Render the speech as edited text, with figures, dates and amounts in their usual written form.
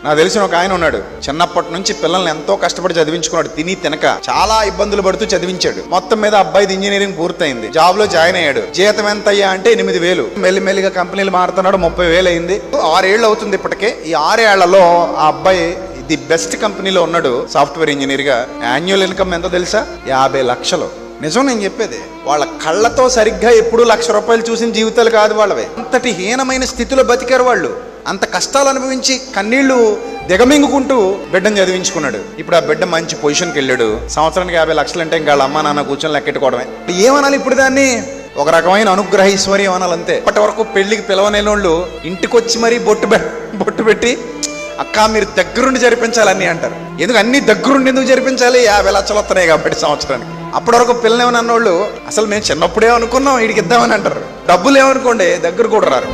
నాకు తెలిసిన ఒక ఆయన ఉన్నాడు, చిన్నప్పటి నుంచి పిల్లల్ని ఎంతో కష్టపడి చదివించుకున్నాడు. తిని తినక చాలా ఇబ్బందులు పడుతూ చదివించాడు. మొత్తం మీద అబ్బాయిది ఇంజనీరింగ్ పూర్తయింది, జాబ్ లో జాయిన్ అయ్యాడు. జీతం ఎంత అయ్యా అంటే 8,000. మెల్లిమెల్లిగా కంపెనీలు మారుతున్నాడు, 30,000 అయింది. 6 ఏళ్ళు అవుతుంది ఇప్పటికే. ఈ 6 ఏళ్లలో ఆ అబ్బాయి ది బెస్ట్ కంపెనీలో ఉన్నాడు సాఫ్ట్వేర్ ఇంజనీర్ గా. యాన్యువల్ ఇన్కమ్ ఎంతో తెలుసా? 50 లక్షలు. నిజం నేను చెప్పేది. వాళ్ళ కళ్ళతో సరిగ్గా ఎప్పుడు ₹1,00,000 చూసిన జీవితాలు కాదు వాళ్ళవి. అంతటి హీనమైన స్థితిలో బతికారు వాళ్ళు. అంత కష్టాలు అనుభవించి కన్నీళ్లు దిగమింగుకుంటూ బిడ్డను చదివించుకున్నాడు. ఇప్పుడు ఆ బిడ్డ మంచి పొజిషన్కి వెళ్ళాడు. సంవత్సరానికి 50 లక్షలు అంటే ఇంకా వాళ్ళ అమ్మ నాన్న కూర్చొని లెక్కెట్టుకోవడమే. ఏమనాలి ఇప్పుడు దాన్ని? ఒక రకమైన అనుగ్రహ ఐశ్వర్యం అనాలంతే. అప్పటి వరకు పెళ్లికి పిలవలేని వాళ్ళు ఇంటికి వచ్చి మరీ బొట్టు పెట్టి అక్క మీరు దగ్గరుండి జరిపించాలని అంటారు. ఎందుకు అన్ని దగ్గరుండి ఎందుకు జరిపించాలి? 50 లక్షలు వస్తున్నాయి కాబట్టి సంవత్సరానికి. అప్పటి వరకు పిల్లలేమని అన్నోళ్ళు అసలు మేము చిన్నప్పుడే అనుకున్నాం వీడికి ఇద్దామని అంటారు. డబ్బులు ఏమనుకోండి దగ్గర కూడా రారు.